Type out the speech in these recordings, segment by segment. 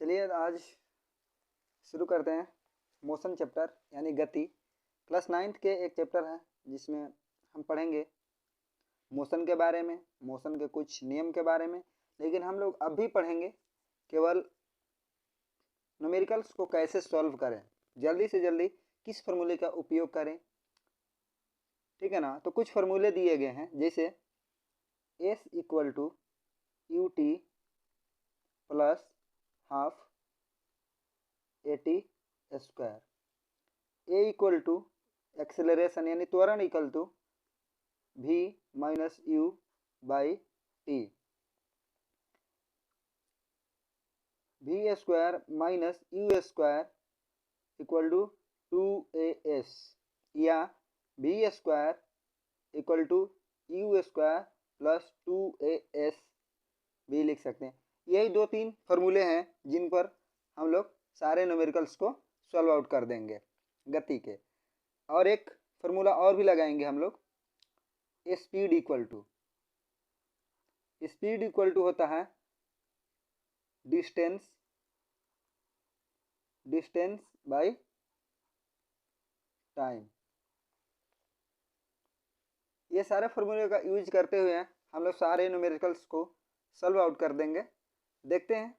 चलिए आज शुरू करते हैं मोशन चैप्टर यानी गति। क्लास 9th के एक चैप्टर है जिसमें हम पढ़ेंगे मोशन के बारे में, मोशन के कुछ नियम के बारे में। लेकिन हम लोग अब भी पढ़ेंगे केवल न्यूमेरिकल्स को कैसे सॉल्व करें, जल्दी से जल्दी किस फार्मूले का उपयोग करें, ठीक है ना। तो कुछ फार्मूले दिए गए हैं, जैसे S equal to u t plus half AT square, a equal to acceleration यानी त्वरण equal to V minus you by t, V square minus u square equal to 2AS, या V square equal to u square plus 2AS भी लिख सकते हैं। यही दो तीन फार्मूले हैं जिन पर हम लोग सारे न्यूमेरिकल्स को सॉल्व आउट कर देंगे गति के। और एक फार्मूला और भी लगाएंगे हम लोग, स्पीड इक्वल टू होता है डिस्टेंस बाय टाइम। ये सारे फार्मूले का यूज करते हुए हम लोग सारे न्यूमेरिकल्स को सॉल्व आउट कर देंगे। देखते हैं।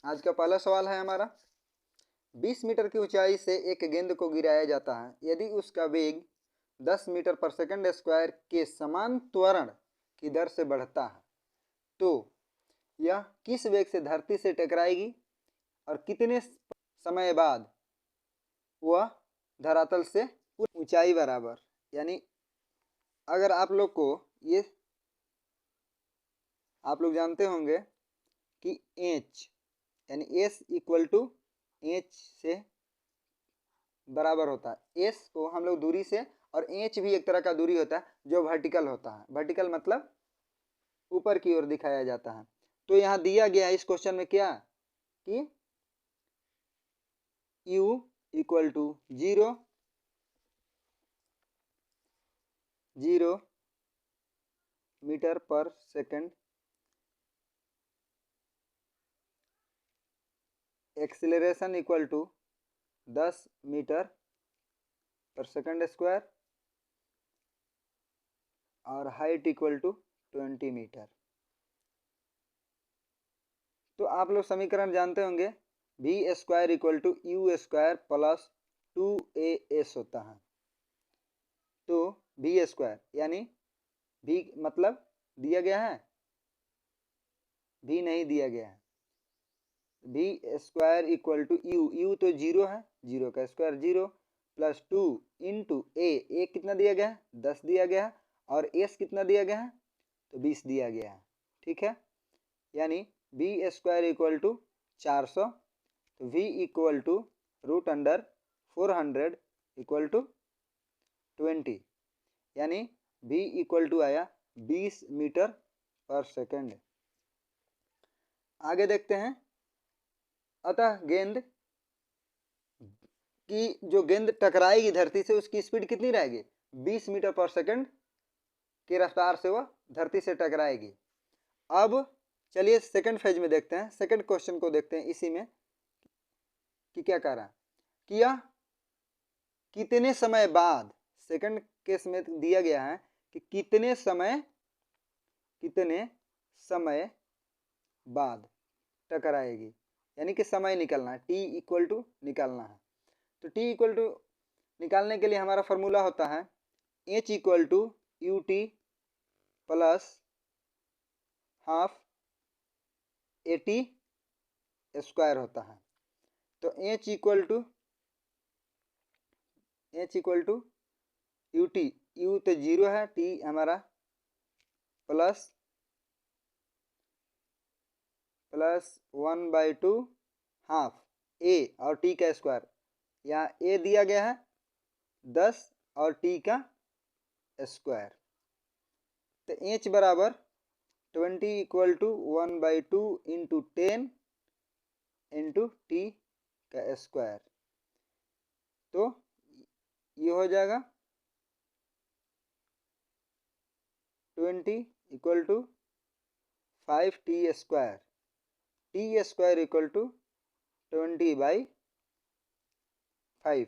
आज का पहला सवाल है हमारा, 20 मीटर की ऊंचाई से एक गेंद को गिराया जाता है। यदि उसका वेग 10 मीटर पर सेकंड स्क्वायर के समान त्वरण की दर से बढ़ता है तो यह किस वेग से धरती से टकराएगी और कितने समय बाद वह धरातल से ऊंचाई बराबर। यानी अगर आप लोग को ये आप लोग जानते होंगे कि एच यानी एस इक्वल टू एच से बराबर होता है। एस को हम लोग दूरी से, और एच भी एक तरह का दूरी होता है जो वर्टिकल होता है। वर्टिकल मतलब ऊपर की ओर दिखाया जाता है। तो यहाँ दिया गया है इस क्वेश्चन में क्या कि u इक्वल टू 0 मीटर पर second, acceleration equal to 10 metre पर सेकंड स्क्वायर, और हाइट इक्वल टू 20 मीटर। तो आप लोग समीकरण जानते होंगे, V square equal to u square plus 2AS होता है। तो V स्क्वायर यानी V मतलब दिया गया है, V नहीं दिया गया है। V square equal to u तो 0 है, 0 का स्क्वायर 0 प्लस 2 इंटू ए कितना दिया गया है, 10 दिया गया है, और एस कितना दिया गया है, तो 20 दिया गया है। ठीक है, यानी V स्क्वायर इक्वल टू 400, तो V equal to root under 400 equal to 20, यानी V इक्वल टू आया 20 मीटर पर सेकंड। आगे देखते हैं। अतः गेंद की जो गेंद टकराएगी धरती से उसकी स्पीड कितनी रहेगी, 20 मीटर पर सेकंड की रफ्तार से वह धरती से टकराएगी। अब चलिए सेकंड फेज में देखते हैं, सेकंड क्वेश्चन को देखते हैं इसी में कि क्या कह रहा है कि यह कितने समय बाद, सेकंड केस में दिया गया है कि कितने समय बाद टकराएगी, यानी कि समय निकालना है, t इक्वल टू निकालना है। तो t इक्वल टू निकालने के लिए हमारा फॉर्मूला होता है h equal to u t plus half AT square होता है। तो h equal to u t, u तो 0 है, t हमारा प्लस 1/2 हाफ a और t का स्क्वायर, यहाँ a दिया गया है 10 और t का स्क्वायर। तो h बराबर 20 equal to 1/2 into 10 into t का स्क्वायर, तो ये हो जाएगा 20 equal to 5t² t² equal to 20/5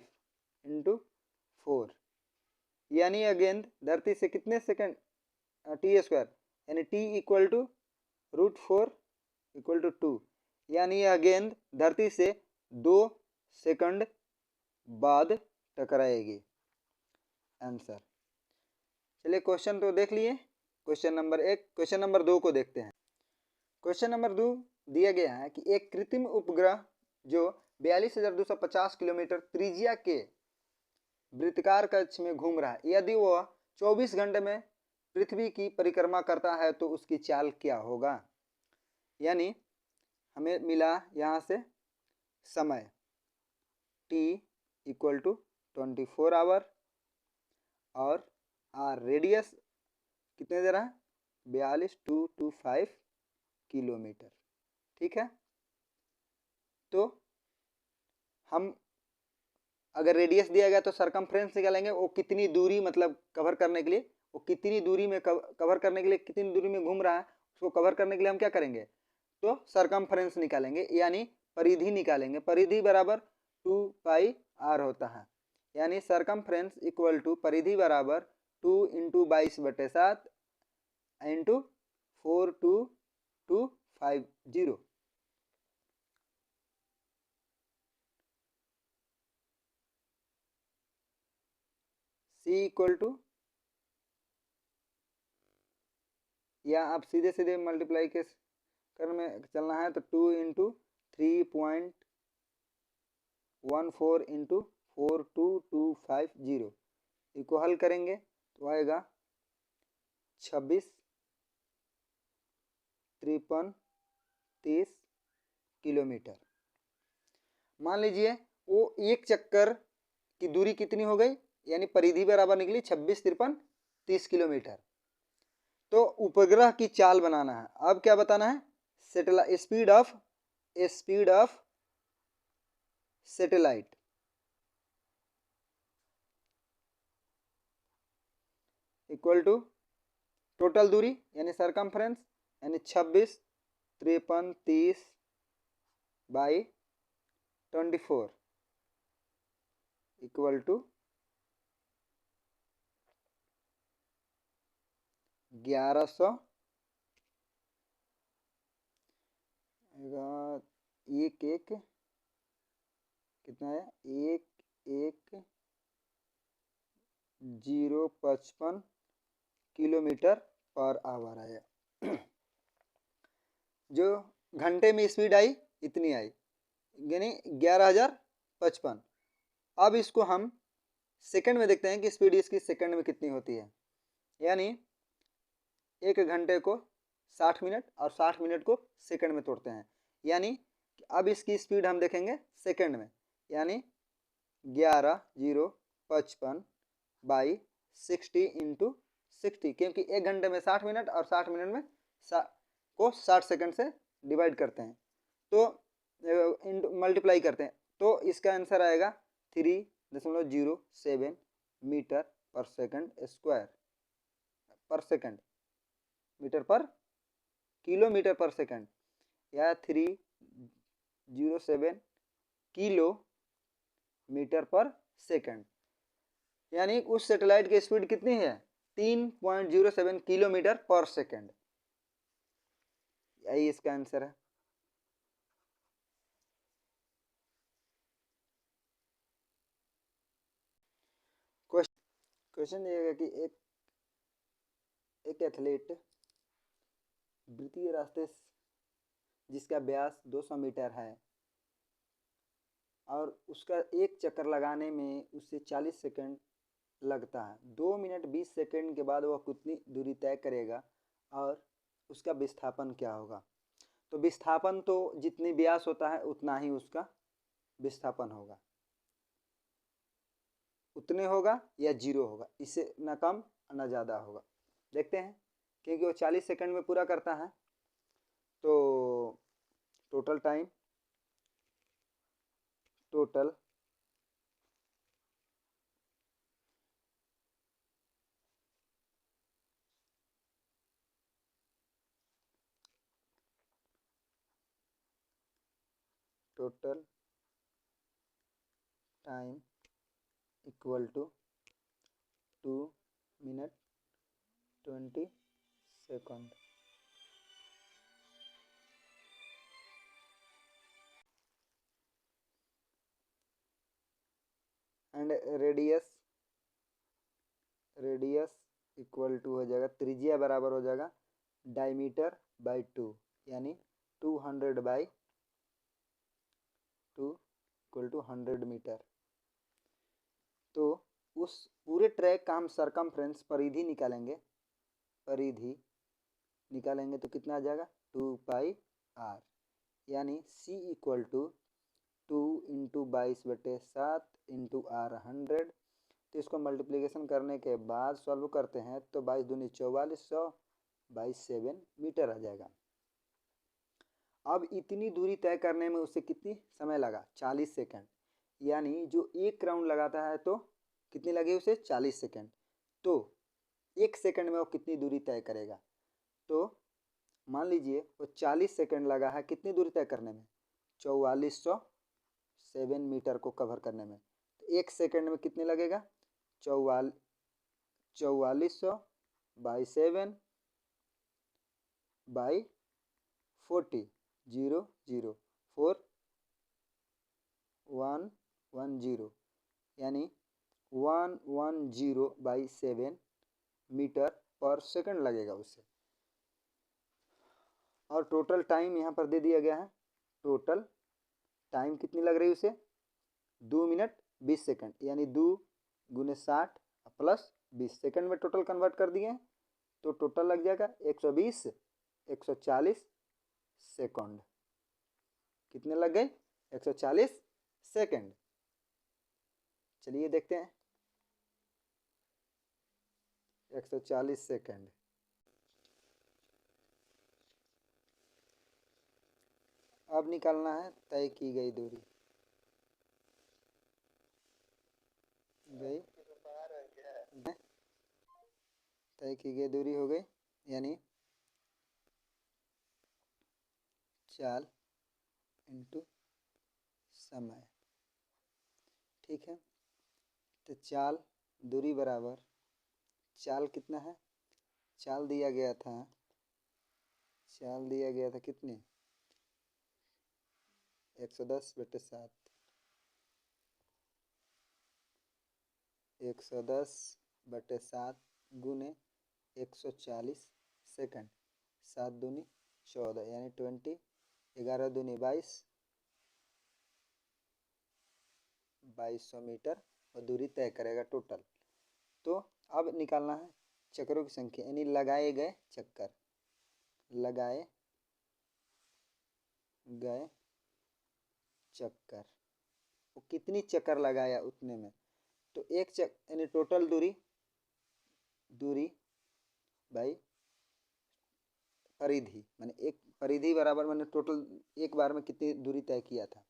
into 4, यानी यह गेंद धरती से कितने सेकंड t² यानी t equal to √4 equal to 2, यानी यह गेंद धरती से 2 सेकंड बाद टकराएगी। आंसर। चलिए क्वेश्चन तो देख लिए, क्वेश्चन नंबर 1। क्वेश्चन नंबर 2 को देखते हैं। क्वेश्चन नंबर 2 दिया गया है कि एक कृत्रिम उपग्रह जो 42,250 किलोमीटर त्रिज्या के वृत्ताकार कक्ष में घूम रहा है, यदि वह 24 घंटे में पृथ्वी की परिक्रमा करता है तो उसकी चाल क्या होगा। यानी हमें मिला यहाँ से समय t इक्वल टू 24 आवर और आर रेडियस कितने दे रहा है 42,225 किलोमीटर। ठीक है, तो हम अगर रेडियस दिया गया तो सरकमफ्रेंस निकालेंगे, वो कितनी दूरी मतलब कवर करने के लिए, वो कितनी दूरी में कवर करने के लिए कितनी दूरी में घूम रहा है, उसको कवर करने के लिए हम क्या करेंगे, तो सरकमफ्रेंस निकालेंगे यानी परिधि निकालेंगे। परिधि बराबर 2πr होता है, यानी सरकमफ्रेंस इक्वल टू परिधि बराबर 2 × 22/7 इंटू 42250। सी इक्वल टू, या आप सीधे सीधे मल्टीप्लाई के कर में चलना है तो 2 × 3.14 × 42250 इसको हल करेंगे तो आएगा 26, 53, 30 किलोमीटर। मान लीजिए वो एक चक्कर की दूरी कितनी हो गई, यानी परिधि बराबर निकली 26, 53, 30 किलोमीटर। तो उपग्रह की चाल बनाना है। अब क्या बताना है, speed of satellite equal to total दूरी यानी सरकमफ्रेंस यानी 26, 53, 30 बाई 24 इक्वल टू 1100 एक कितना है 1,055 किलोमीटर पर आवर आया। जो घंटे में स्पीड आई इतनी आई, यानी 11,055। अब इसको हम सेकंड में देखते हैं कि स्पीड इसकी सेकंड में कितनी होती है। यानी एक घंटे को 60 मिनट और 60 मिनट को सेकंड में तोड़ते हैं, यानी अब इसकी स्पीड हम देखेंगे सेकंड में, यानी 11,055 बाई 60 × 60, क्योंकि एक घंटे में 60 मिनट और 60 मिनट में को 60 सेकंड से डिवाइड करते हैं तो मल्टीप्लाई करते हैं, तो इसका आंसर आएगा 3.07 मीटर पर सेकंड स्क्वायर पर सेकंड, मीटर पर किलोमीटर पर सेकंड, या 307 किलो मीटर पर सेकंड। यानी उस सैटेलाइट की स्पीड कितनी है 3.07 किलोमीटर पर सेकंड। यही इसका आंसर है। क्वेश्चन ये है कि एक एथलीट वृत्तीय रास्ते जिसका व्यास 200 मीटर है और उसका एक चक्कर लगाने में उससे 40 सेकंड लगता है, 2 मिनट 20 सेकंड के बाद वह कितनी दूरी तय करेगा और उसका विस्थापन क्या होगा। तो विस्थापन तो जितनी व्यास होता है उतना ही उसका विस्थापन होगा, उतने होगा या 0 होगा, इससे ना कम ना ज़्यादा होगा। देखते हैं, क्योंकि वो 40 सेकंड में पूरा करता है तो total time total time equal to 2 minute 20 second. And radius equal to हो जाएगा, त्रिज्या बराबर हो जाएगा डायमीटर बाई 2, यानी 200 बाई 2 इक्वल टू 100 मीटर। तो उस पूरे ट्रैक का हम सरकमफ्रेंस परिधि निकालेंगे, परिधि निकालेंगे तो कितना आ जाएगा 2 पाई आर, यानी C equal to 2 into 22/7 into r 100। तो इसको मल्टीप्लिकेशन करने के बाद सॉल्व करते हैं तो 22 दूनी 4400 बाई 7 मीटर आ जाएगा। अब इतनी दूरी तय करने में उसे कितनी समय लगा 40 सेकंड, यानी जो एक राउंड लगाता है तो कितनी लगे उसे 40 सेकंड। तो एक सेकंड में वो कितनी दूरी तय करेगा, तो मान लीजिए वो 40 सेकंड लगा है कितनी दूरी तय करने में 4400 7 मीटर को कवर करने में। तो एक सेकंड में कितने लगेगा 4400 बाई 7 बाई 40 0 0 4 1 1 0, यानी 110 बाई 7 मीटर पर सेकंड लगेगा उसे। और टोटल टाइम यहाँ पर दे दिया गया है, टोटल टाइम कितनी लग रही है उसे 2 मिनट 20 सेकंड, यानी 2 गुने 60 प्लस 20 सेकंड में टोटल कन्वर्ट कर दिए तो टोटल लग जाएगा 140 सेकंड। कितने लग गए 140 सेकंड। चलिए देखते हैं 140 सेकंड। अब निकालना है तय की गई दूरी, तय की गई दूरी हो गई, यानी चाल इंटू समय। ठीक है, तो चाल दूरी बराबर चाल कितना है, चाल दिया गया था कितने 110/7 110/7 गुने 140 सेकंड, 7 दूनी 14, यानी 20, 11 दूनी 2200 मीटर और दूरी तय करेगा टोटल। तो अब निकालना है चक्रों की संख्या, यानी लगाए गए चक्कर, लगाए गए चक्कर, वो कितनी चक्कर लगाया उतने में। तो एक चक्कर यानी टोटल दूरी बाई परिधि, माने एक परिधि बराबर मैंने टोटल एक बार में कितनी दूरी तय किया था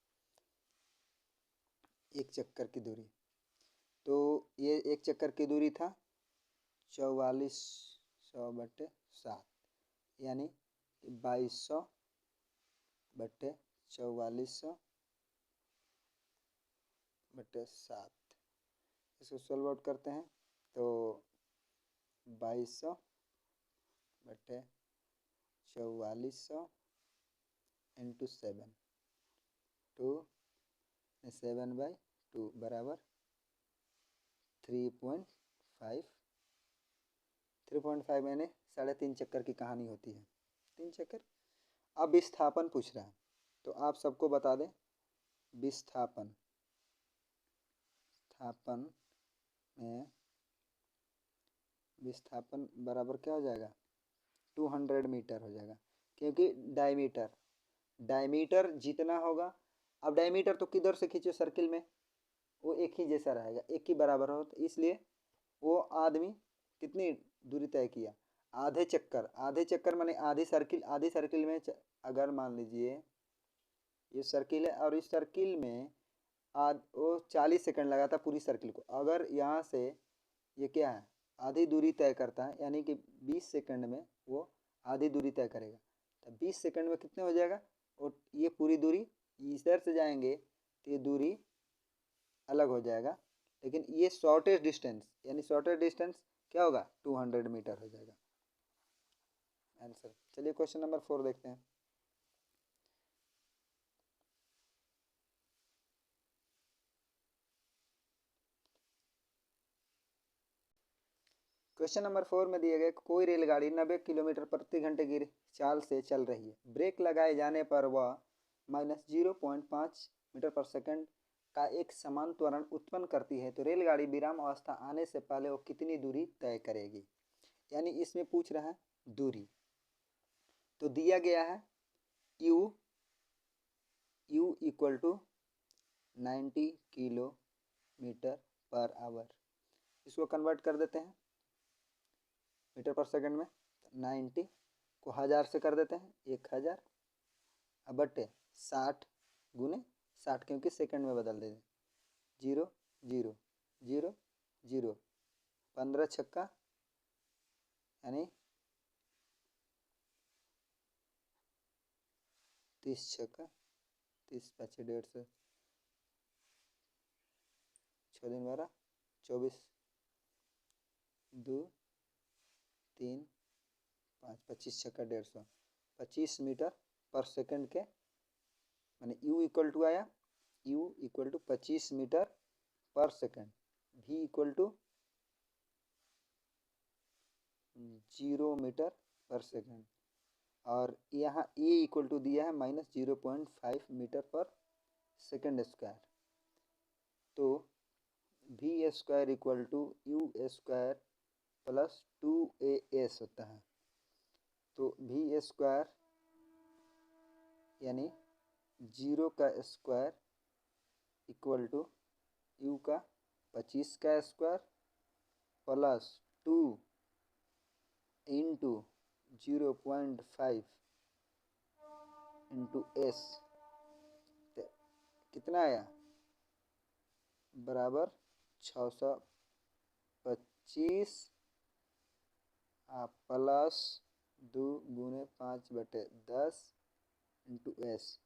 एक चक्कर की दूरी। तो ये एक चक्कर की दूरी था 4400/7, यानी 2200/4400/7। इसको सॉल्व आउट करते हैं तो 2200/4400 इंटू 7, 7/2 बराबर 3.5 यानी 3.5 चक्कर की कहानी होती है, 3 चक्कर। अब विस्थापन पूछ रहा है तो आप सबको बता दें विस्थापन में विस्थापन बराबर क्या हो जाएगा 200 मीटर हो जाएगा, क्योंकि डायमीटर जितना होगा। अब डायमीटर तो किधर से खींचे सर्किल में वो एक ही जैसा रहेगा, एक ही बराबर हो, तो इसलिए वो आदमी कितनी दूरी तय किया आधे चक्कर माने आधी सर्किल में अगर मान लीजिए ये सर्किल है और इस सर्किल में वो 40 सेकंड लगा था पूरी सर्किल को। अगर यहाँ से ये क्या है आधी दूरी तय करता है, यानी कि 20 सेकंड में वो आधी दूरी तय करेगा, तो 20 सेकंड में कितने हो जाएगा और ये पूरी दूरी इधर से जाएंगे तो ये दूरी अलग हो जाएगा, लेकिन ये शॉर्टेस्ट डिस्टेंस, यानी शॉर्टेस्ट डिस्टेंस क्या होगा 200 मीटर हो जाएगा आंसर। चलिए क्वेश्चन नंबर 4 देखते हैं। क्वेश्चन नंबर 4 में दिए गए कोई रेलगाड़ी 90 किलोमीटर प्रति घंटे की चाल से चल रही है। ब्रेक लगाए जाने पर वह -0.5 मीटर पर सेकंड का एक समान त्वरण उत्पन्न करती है, तो रेलगाड़ी विराम अवस्था आने से पहले वो कितनी दूरी तय करेगी। यानी इसमें पूछ रहा है दूरी। तो दिया गया है u इक्वल टू 90 किलोमीटर पर आवर। इसको कन्वर्ट कर देते हैं मीटर पर सेकंड में। 90 को 1000 से कर देते हैं, 1000 अब बटे 60 गुने 60, क्योंकि सेकंड में बदल देते हैं। 0 0 0 0 15 छक्का यानी 30 छक्का, 30 5 150, 6 दिन 12 24 2 3 5 25 छक्का 150, 25 मीटर पर सेकंड के माने u इक्वल टू आया, u इक्वल टू 25 मीटर पर second, v equal to 0 metre पर सेकंड, और यहाँ a इक्वल टू दिया है -0.5 मीटर पर सेकंड स्क्वायर। तो v square equal to u square plus 2as होता है। तो v स्क्वायर यानी 0 का स्क्वायर इक्वल टू u का 25 का square plus 2 into 0.5 into S, कितना आया बराबर 625 प्लस 2 गुने 5 बटे 10 इंटू एस।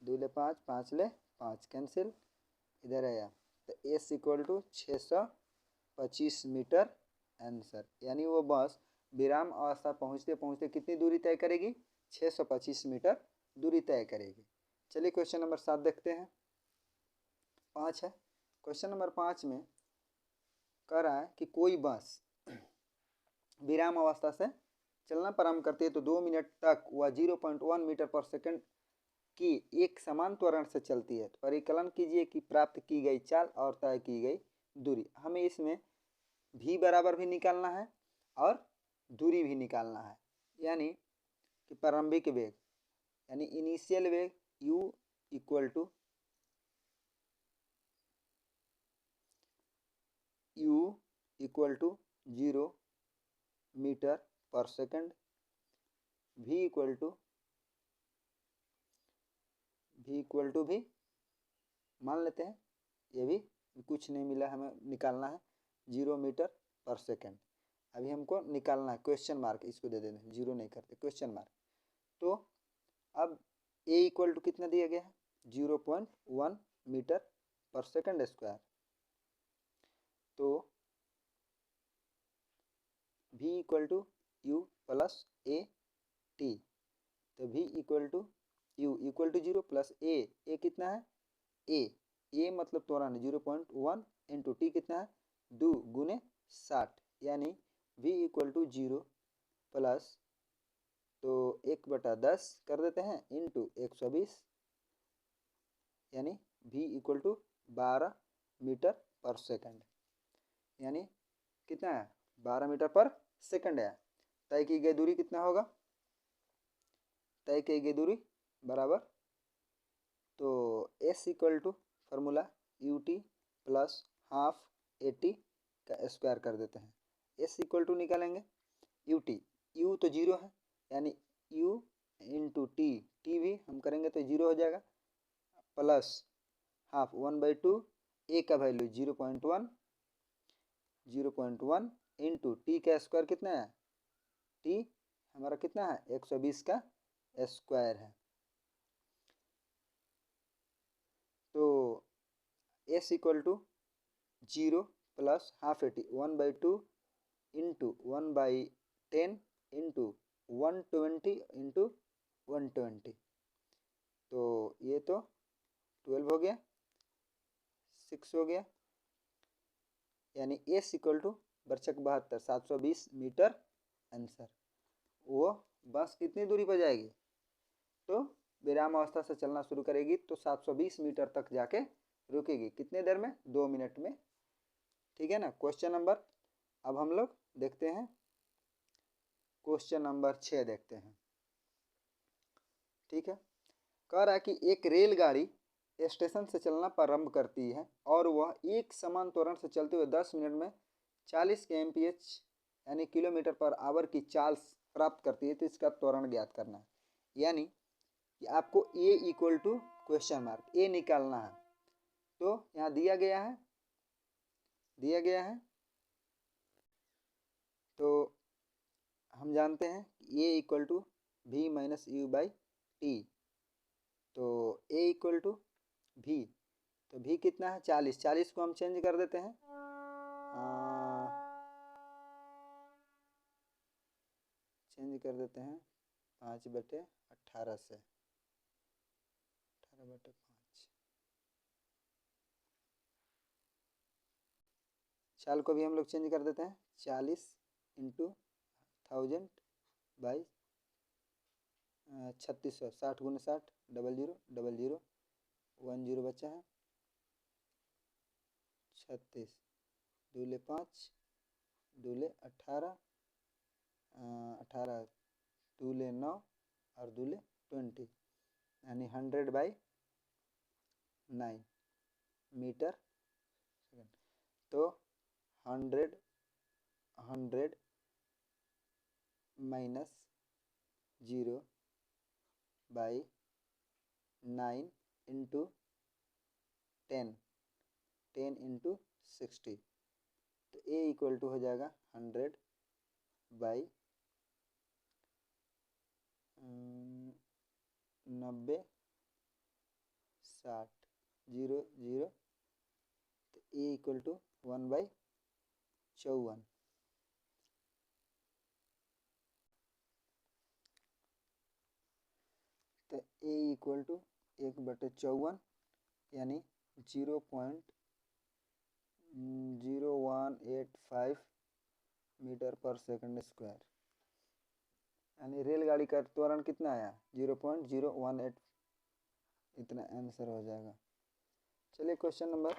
2 ले 5 5 ले 5 कैंसिल, इधर आया तो S equal to 625 metre answer. यानी वो बस विराम अवस्था पहुँचते पहुँचते कितनी दूरी तय करेगी 625 मीटर दूरी तय करेगी। चलिए क्वेश्चन नंबर 7 देखते हैं। 5 है क्वेश्चन नंबर 5 में कह रहा है कि कोई बस विराम अवस्था से चलना प्रारंभ करती है तो 2 मिनट तक वह 0.1 मीटर पर सेकंड की एक समान त्वरण से चलती है। तो परिकलन कीजिए कि प्राप्त की गई चाल और तय की गई दूरी। हमें इसमें v बराबर भी निकालना है और दूरी भी निकालना है, यानी कि प्रारंभिक वेग यानी इनिशियल वेग u equal to zero metre पर सेकंड, v इक्वल टू भी मान लेते हैं, ये भी कुछ नहीं मिला, हमें निकालना है 0 मीटर पर सेकंड। अभी हमको निकालना है क्वेश्चन मार्क, इसको दे देते हैं, 0 नहीं करते क्वेश्चन मार्क। तो अब a इक्वल टू कितना दिया गया है 0.1 मीटर पर सेकंड स्क्वायर। तो v equal to U plus A T, तो v equal to U equal to 0 plus A कितना है a मतलब त्वरण 0.1 इंटू टी कितना है 2 गुने 60, यानी v इक्वल टू 0 प्लस तो 1/10 कर देते हैं इंटू 120, यानी v इक्वल टू 12 मीटर पर सेकंड, यानी कितना है 12 मीटर पर सेकंड है। तय की गई दूरी कितना होगा, तय की गई दूरी बराबर, तो s equal to formula u t plus half a t का स्क्वायर कर देते हैं। s इक्वल टू निकालेंगे यू टी, u तो 0 है यानी u इंटू टी, टी भी हम करेंगे तो 0 हो जाएगा, प्लस हाफ 1/2, ए का वैल्यू 0.1 इंटू टी का स्क्वायर कितना है, टी हमारा कितना है 120 का स्क्वायर है। S equal to 0 plus half a t 1/2 into 1/10 into 120 into 120, तो ये तो 12 हो गया, 6 हो गया, यानी एस इक्वल टू बरचक 72 720 मीटर आंसर। वो बस कितनी दूरी पर जाएगी, तो विराम अवस्था से चलना शुरू करेगी तो 720 मीटर तक जाके रुकेगी, कितने देर में, 2 मिनट में। ठीक है ना। क्वेश्चन नंबर, अब हम लोग देखते हैं क्वेश्चन नंबर 6 देखते हैं। ठीक है, कह रहा है कि एक रेलगाड़ी स्टेशन से चलना प्रारंभ करती है और वह एक समान त्वरण से चलते हुए 10 मिनट में 40 kmph यानी किलोमीटर पर आवर की चाल प्राप्त करती है, तो इसका त्वरण ज्ञात करना है। यानी कि आपको ए इक्वल टू क्वेश्चन मार्क ए निकालना है। तो यहाँ दिया गया है, तो हम जानते हैं A equal to V minus you by T, तो ए इक्वल टू वी, तो वी कितना है 40, 40 को हम चेंज कर देते हैं, चेंज कर देते हैं 5/18 से, 18/5, चाल को भी हम लोग चेंज कर देते हैं, 40 इंटू 1000 बाई 3600, 60 गुने 60, 00 00 10 बचा है, 36 दूले 5 दूले 18, 18 दूले 9 और दूले 20, यानी 100/9 मीटर सेकेंड। तो 100 माइनस 0/9 इंटू 10 इंटू 60, तो ए इक्वल टू हो जाएगा 100/90 60 0 0, तो ए इक्वल टू 1/54, तो ए इक्वल टू 1/54 यानी 0.0185 मीटर पर सेकंड स्क्वायर, यानी रेलगाड़ी का त्वरण कितना आया 0.018, इतना आंसर हो जाएगा। चलिए क्वेश्चन नंबर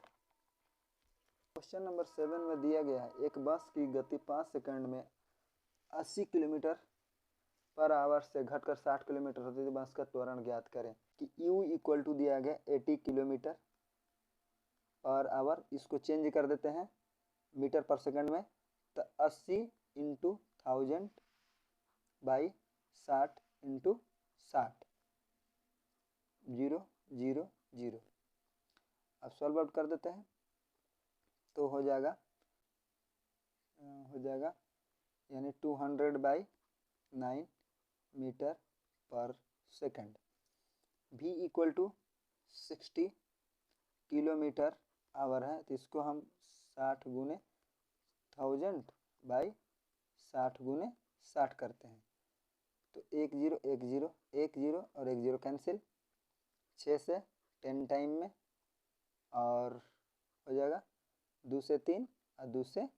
7 में दिया गया है एक बस की गति 5 सेकंड में 80 किलोमीटर पर आवर से घटकर 60 किलोमीटर होती है, बस का त्वरण ज्ञात करें। कि u इक्वल टू दिया गया 80 किलोमीटर पर आवर, इसको चेंज कर देते हैं मीटर पर सेकंड में, तो 80 इंटू 1000 बाई 60 इंटू 60, 0 0 0। अब सॉल्व आउट कर देते हैं तो हो जाएगा यानी 200/9 मीटर पर second. v equal to 60 kilometre hour है, तो इसको हम 60 गुने 1000 बाई 60 गुने 60 करते हैं, तो 1 0 1 0 1 0 और 1 0 कैंसिल, 6 से 10 टाइम में, और हो जाएगा 2 से 3 और 2 से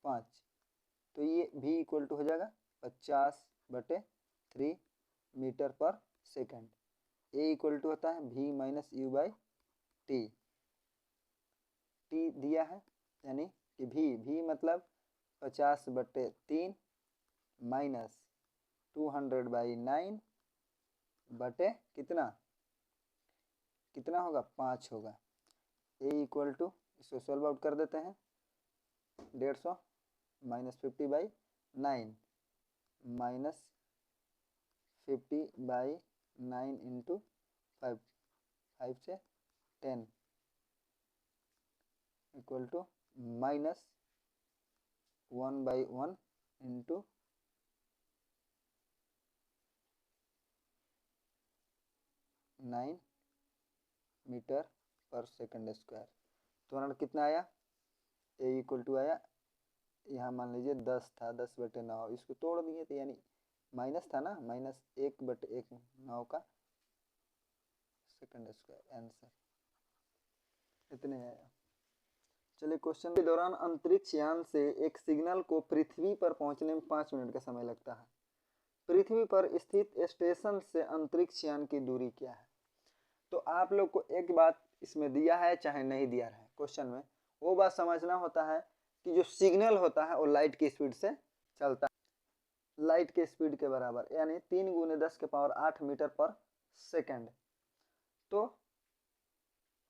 5, तो ये v इक्वल टू हो जाएगा 50/3 मीटर पर सेकंड। a इक्वल टू होता है v minus you by T, T दिया है यानी कि v मतलब 50/3 माइनस 200/9 बटे कितना होगा 5 होगा। a इक्वल टू, इसको सॉल्व आउट कर देते हैं, 150 माइनस 50/9 माइनस 50/9 इंटू 5, 5 से 10 equal to minus 1/1 into 9 metre पर सेकंड स्क्वायर। त्वरण कितना आया, ए इक्वल टू आया, यहाँ मान लीजिए 10 था, 10/9, इसको तोड़ दिए तो यानी माइनस था ना, -1/9 का सेकंड स्क्वायर आंसर इतने आया। चलिए क्वेश्चन के दौरान अंतरिक्ष यान से एक सिग्नल को पृथ्वी पर पहुंचने में 5 मिनट का समय लगता है। पृथ्वी पर स्थित स्टेशन से अंतरिक्ष यान की दूरी क्या है? तो आप लोग को एक बात इसमें दिया है चाहे नहीं दिया है क्वेश्चन में, वो बात समझना होता है कि जो सिग्नल होता है वो लाइट की स्पीड से चलता है, लाइट के स्पीड के बराबर, यानी 3 × 10⁸ मीटर पर सेकेंड। तो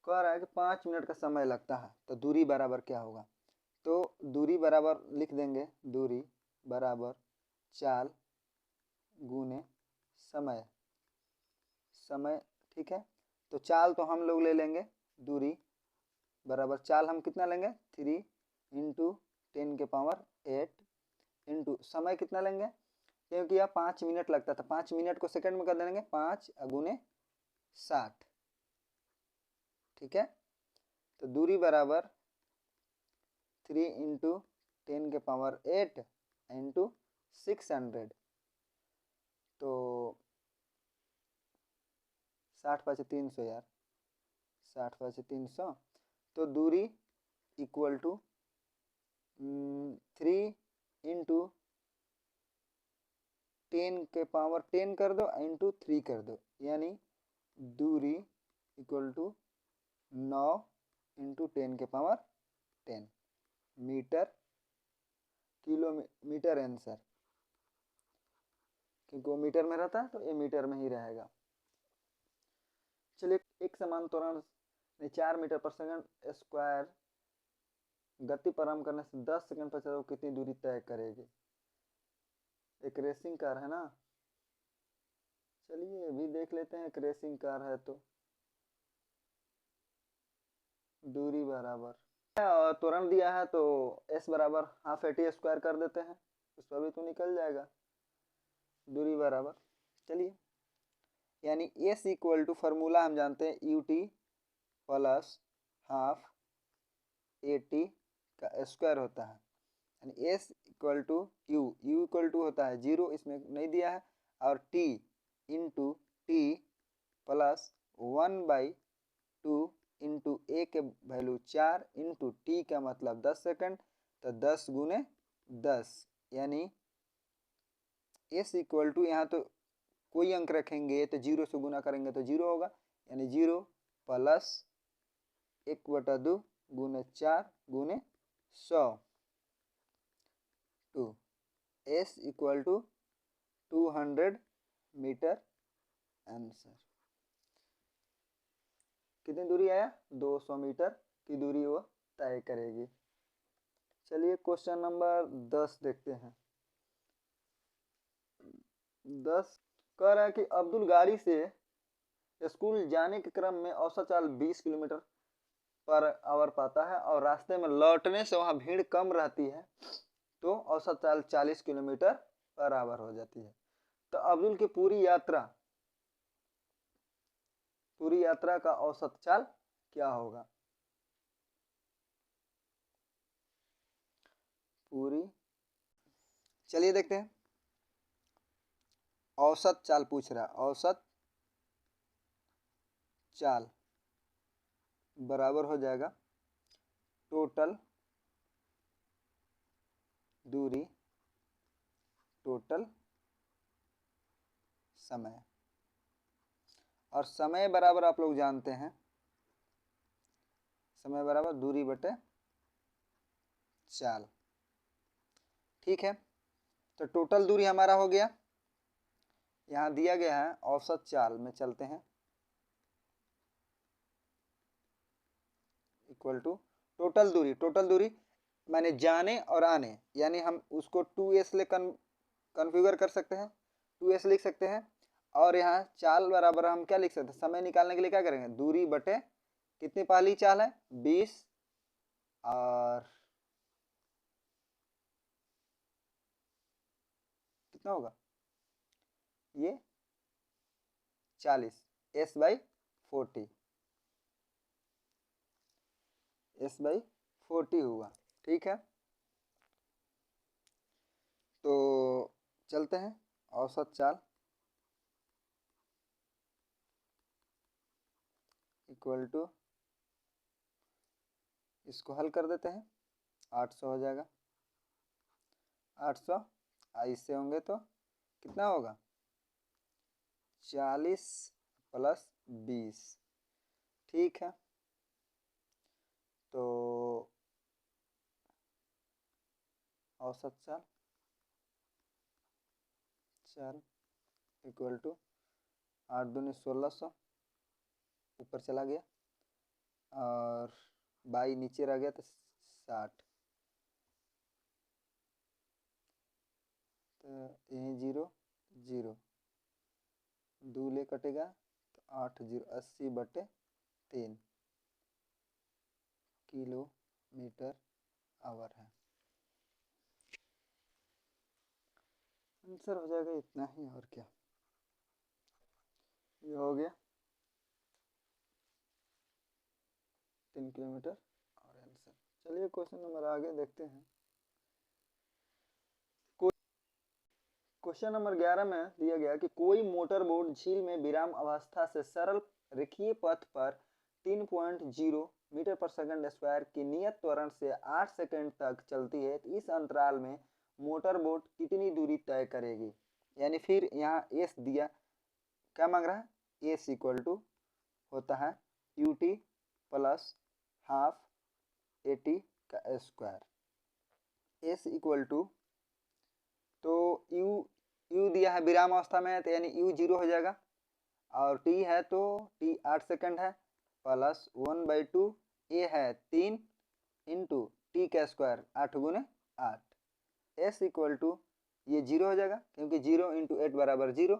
कह रहा है कि 5 मिनट का समय लगता है, तो दूरी बराबर क्या होगा? तो दूरी बराबर लिख देंगे, दूरी बराबर चाल गुने समय, समय ठीक है। तो चाल तो हम लोग ले लेंगे, दूरी बराबर चाल हम कितना लेंगे 3 × 10⁸ इंटू समय कितना लेंगे, क्योंकि यह 5 मिनट लगता था, 5 मिनट को सेकंड में कर देंगे, 5 × 60 ठीक है। तो दूरी बराबर 3 × 10⁸ इंटू 600, तो 60×5 300 यार, 60×5 300, तो दूरी इक्वल टू 3 × 10⁻10 कर दो इंटू 3 कर दो, यानी दूरी equal to 9 × 10⁻10 metre kilometre answer, क्योंकि वो मीटर में रहता है तो ये मीटर में ही रहेगा। चलिए एक समान त्वरण 4 मीटर पर सेकंड स्क्वायर गति प्रारंभ करने से 10 सेकंड पश्चात वो कितनी दूरी तय करेगी? एक रेसिंग कार है ना, चलिए अभी देख लेते हैं, एक रेसिंग कार है तो दूरी बराबर त्वरण दिया है तो s बराबर हाफ AT स्क्वायर कर देते हैं, उस पर भी तो निकल जाएगा। दूरी बराबर, चलिए यानी s इक्वल टू फार्मूला हम जानते हैं UT प्लस हाफ AT का स्क्वायर होता है, यानी s equal to u equal to होता है 0, इसमें नहीं दिया है, और t into T plus 1/2 into A के वैल्यू 4 इंटू टी का मतलब 10 सेकंड, तो 10 × 10, यानी s इक्वल टू, यहाँ तो कोई अंक रखेंगे तो 0 से गुना करेंगे तो 0 होगा, यानी 0 plus 1/2 × 4 × 100 to s equal to 200 metre answer. कितनी दूरी आया? 200 मीटर की दूरी वो तय करेगी। चलिए क्वेश्चन नंबर 10 देखते हैं। 10 कह रहा है कि अब्दुल गाड़ी से स्कूल जाने के क्रम में औसत चाल 20 किलोमीटर/आवर पाता है और रास्ते में लौटने से वहां भीड़ कम रहती है तो औसत चाल 40 किलोमीटर/आवर हो जाती है। तो अब्दुल की पूरी यात्रा का औसत चाल क्या होगा? चलिए देखते हैं, औसत चाल पूछ रहा है, औसत चाल बराबर हो जाएगा टोटल दूरी टोटल समय, और समय बराबर आप लोग जानते हैं, समय बराबर दूरी बटे चाल, ठीक है। तो टोटल दूरी हमारा हो गया, यहाँ दिया गया है औसत चाल में चलते हैं, इक्वल टू टोटल दूरी माने जाने और आने, यानी हम उसको 2s ले कन्फ्यूगर कर सकते हैं, 2s लिख सकते हैं, और यहाँ चाल बराबर हम क्या लिख सकते हैं, समय निकालने के लिए क्या करेंगे, दूरी बटे कितनी पहली चाल है 20 और कितना होगा ये 40, s/40, S/40 हुआ। ठीक है, तो चलते हैं औसत चाल इक्वल टू, इसको हल कर देते हैं, 800 हो जाएगा। 800 इससे होंगे तो कितना होगा, 40 + 20। ठीक है, तो औसत चाल इक्वल टू 8 दूनी 1600, ऊपर चला गया और 22 नीचे रह गया तो 60, तो यहीं 0 0, 2 ले कटेगा तो 8 0 80/3 किलोमीटर आवर है। आंसर हो जाएगा इतना ही, और क्या, ये हो गया 3 किलोमीटर और आंसर। चलिए क्वेश्चन नंबर आगे देखते हैं। क्वेश्चन नंबर 11 में दिया गया कि कोई मोटर बोट झील में विराम अवस्था से सरल रेखीय पथ पर 3.0 मीटर पर सेकंड स्क्वायर की नियत त्वरण से 8 सेकंड तक चलती है, तो इस अंतराल में मोटर बोट कितनी दूरी तय करेगी। यानी फिर यहाँ एस दिया, क्या मांग रहा है, एस इक्वल टू होता है ut + हाफ AT का स्क्वायर। एस इक्वल टू, तो u दिया है विराम अवस्था में, तो यानी u 0 हो जाएगा, और t है तो t 8 सेकंड है, प्लस 1/2 a है 3 इंटू टी का स्क्वायर 8 × 8। s इक्वल टू ये 0 हो जाएगा क्योंकि 0 × 8 = 0,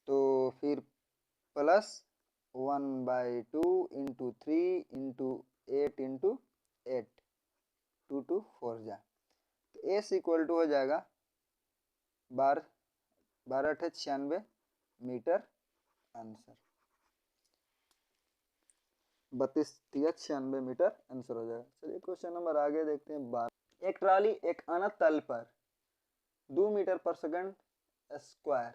तो फिर प्लस 1/2 × 3 × 8 × 8, 2 2 4 जा, तो s इक्वल टू हो जाएगा 12 96 मीटर आंसर। 32 96 मीटर आंसर हो जाएगा। चलिए क्वेश्चन नंबर आगे देखते हैं। 12, एक ट्राली एक अनंत तल पर 2 मीटर पर सेकंड स्क्वायर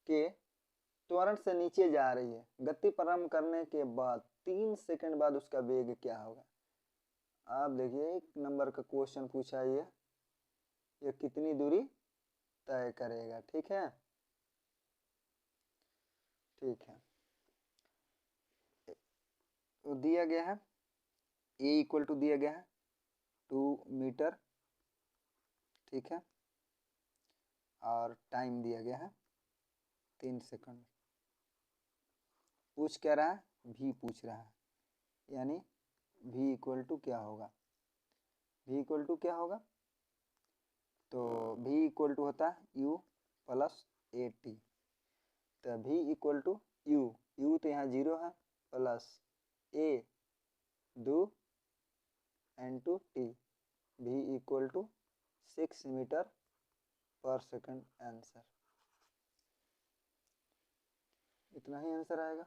के त्वरण से नीचे जा रही है। गति प्रारंभ करने के बाद 3 सेकंड बाद उसका वेग क्या होगा। आप देखिए, 1 नंबर का क्वेश्चन पूछा है, ये कितनी दूरी तय करेगा। ठीक है, ठीक है, तो दिया गया है a इक्वल टू दिया गया है 2 मीटर, ठीक है, और टाइम दिया गया है 3 सेकंड। पूछ क्या रहा है, v पूछ रहा है, यानी v इक्वल टू क्या होगा, v इक्वल टू क्या होगा, तो v इक्वल टू होता है u + AT, तो v इक्वल टू u तो यहाँ 0 है, plus a 2 × t, v equal to 6 metre पर सेकंड आंसर। इतना ही आंसर आएगा।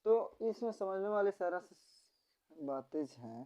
तो इसमें समझने वाली सारा बातें हैं।